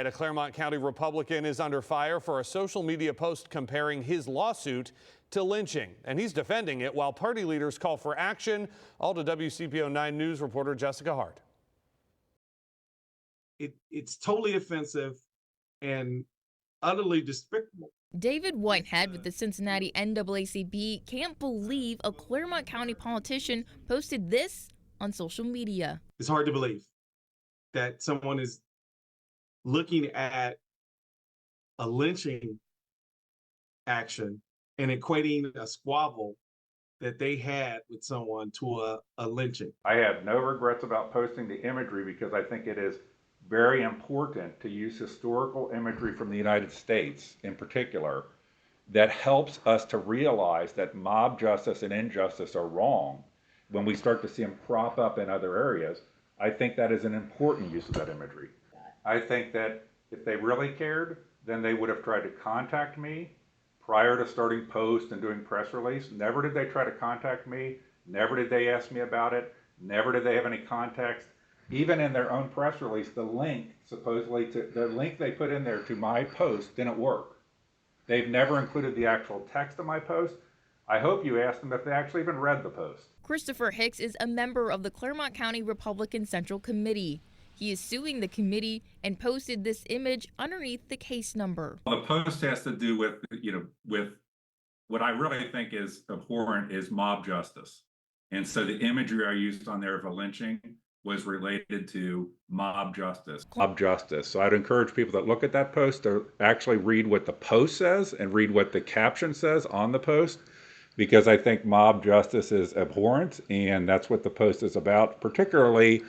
A Claremont County Republican is under fire for a social media post comparing his lawsuit to lynching, and he's defending it while party leaders call for action. All to WCPO 9 News reporter Jessica Hart. It's totally offensive and utterly despicable. David Whitehead with the Cincinnati NAACP can't believe a Claremont County politician posted this on social media. It's hard to believe that someone is looking at a lynching action and equating a squabble that they had with someone to a lynching. I have no regrets about posting the imagery because I think it is very important to use historical imagery from the United States in particular that helps us to realize that mob justice and injustice are wrong when we start to see them crop up in other areas. I think that is an important use of that imagery. I think that if they really cared, then they would have tried to contact me prior to starting posts and doing press release. Never did they try to contact me. Never did they ask me about it. Never did they have any context. Even in their own press release, the link they put in there to my post didn't work. They've never included the actual text of my post. I hope you asked them if they actually even read the post. Christopher Hicks is a member of the Claremont County Republican Central Committee. He is suing the committee and posted this image underneath the case number. The post has to do with, with what I really think is abhorrent is mob justice. And so the imagery I used on there of a lynching was related to mob justice. Mob justice. So I'd encourage people that look at that post to actually read what the post says and read what the caption says on the post, because I think mob justice is abhorrent, and that's what the post is about, particularly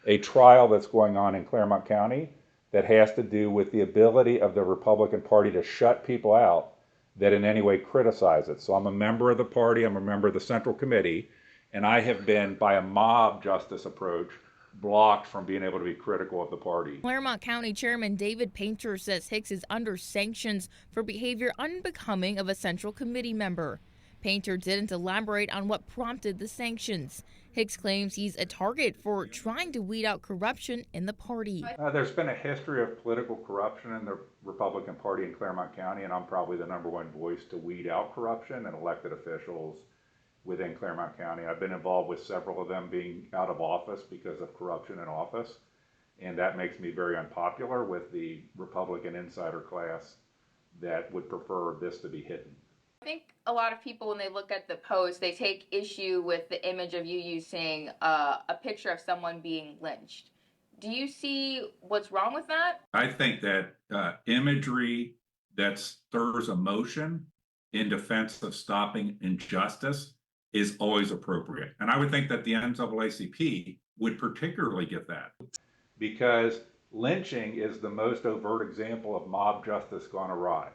a trial that's going on in Claremont County that has to do with the ability of the Republican Party to shut people out that in any way criticize it. So I'm a member of the party, I'm a member of the Central Committee, and I have been, by a mob justice approach, blocked from being able to be critical of the party. Claremont County Chairman David Painter says Hicks is under sanctions for behavior unbecoming of a Central Committee member. Painter didn't elaborate on what prompted the sanctions. Hicks claims he's a target for trying to weed out corruption in the party. There's been a history of political corruption in the Republican Party in Claremont County, and I'm probably the #1 voice to weed out corruption and elected officials within Claremont County. I've been involved with several of them being out of office because of corruption in office, and that makes me very unpopular with the Republican insider class that would prefer this to be hidden. I think a lot of people, when they look at the post, they take issue with the image of you using a picture of someone being lynched. Do you see what's wrong with that? I think that imagery that stirs emotion in defense of stopping injustice is always appropriate. And I would think that the NAACP would particularly get that. Because lynching is the most overt example of mob justice gone awry.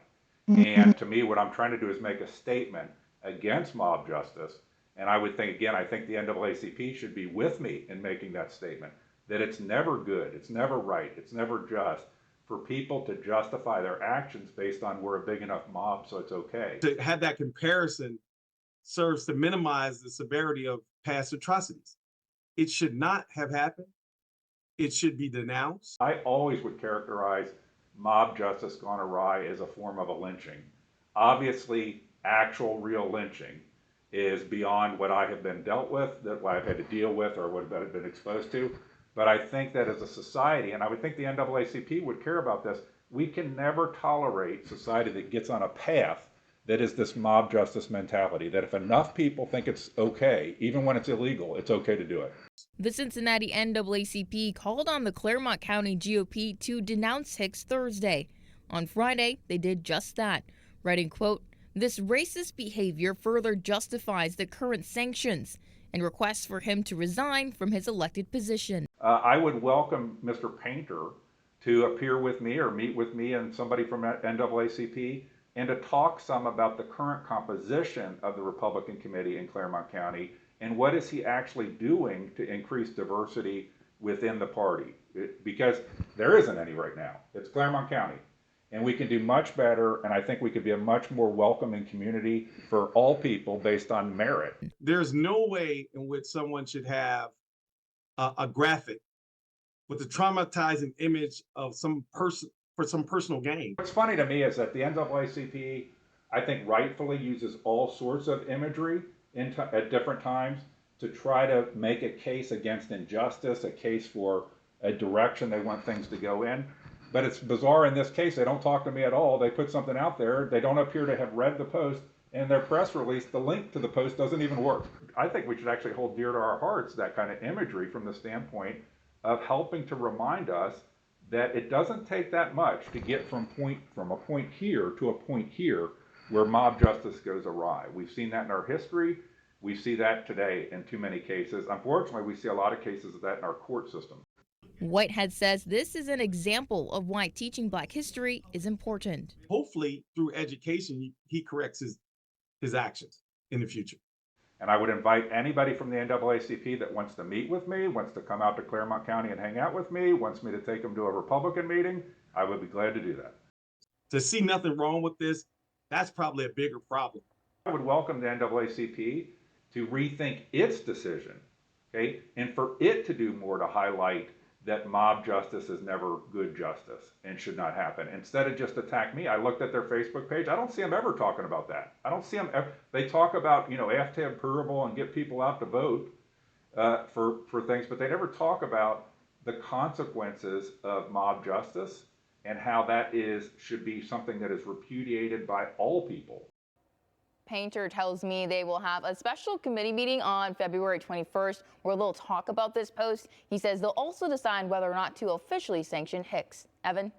And to me, what I'm trying to do is make a statement against mob justice. And I would think, again, I think the NAACP should be with me in making that statement, that it's never good, it's never right, it's never just for people to justify their actions based on we're a big enough mob, so it's okay. To have that comparison serves to minimize the severity of past atrocities. It should not have happened. It should be denounced. I always would characterize mob justice gone awry as a form of a lynching. Obviously, actual real lynching is beyond what I have been dealt with, that what I've had to deal with or what I've been exposed to. But I think that as a society, and I would think the NAACP would care about this, we can never tolerate society that gets on a path that is this mob justice mentality, that if enough people think it's okay, even when it's illegal, it's okay to do it. The Cincinnati NAACP called on the Claremont County GOP to denounce Hicks Thursday. On Friday, they did just that, writing, quote, "This racist behavior further justifies the current sanctions," and requests for him to resign from his elected position. I would welcome Mr. Painter to appear with me or meet with me and somebody from NAACP and to talk some about the current composition of the Republican Committee in Claremont County and what is he actually doing to increase diversity within the party. Because there isn't any right now. It's Claremont County. And we can do much better, and I think we could be a much more welcoming community for all people based on merit. There's no way in which someone should have a graphic with a traumatizing image of some person, for some personal gain. What's funny to me is that the NAACP, I think, rightfully uses all sorts of imagery at different times to try to make a case against injustice, a case for a direction they want things to go in. But it's bizarre in this case, they don't talk to me at all. They put something out there. They don't appear to have read the post. And their press release, the link to the post doesn't even work. I think we should actually hold dear to our hearts that kind of imagery from the standpoint of helping to remind us that it doesn't take that much to get from a point here to a point here where mob justice goes awry. We've seen that in our history. We see that today in too many cases. Unfortunately, we see a lot of cases of that in our court system. Whitehead says this is an example of why teaching Black history is important. Hopefully, through education, he corrects his actions in the future. And I would invite anybody from the NAACP that wants to meet with me, wants to come out to Claremont County and hang out with me, wants me to take them to a Republican meeting, I would be glad to do that. To see nothing wrong with this, that's probably a bigger problem. I would welcome the NAACP to rethink its decision, okay, and for it to do more to highlight that mob justice is never good justice and should not happen. Instead of just attack me, I looked at their Facebook page. I don't see them ever talking about that. I don't see them ever. They talk about, have parable and get people out to vote for things, but they never talk about the consequences of mob justice and how that should be something that is repudiated by all people. Painter tells me they will have a special committee meeting on February 21st where they'll talk about this post. He says they'll also decide whether or not to officially sanction Hicks. Evan?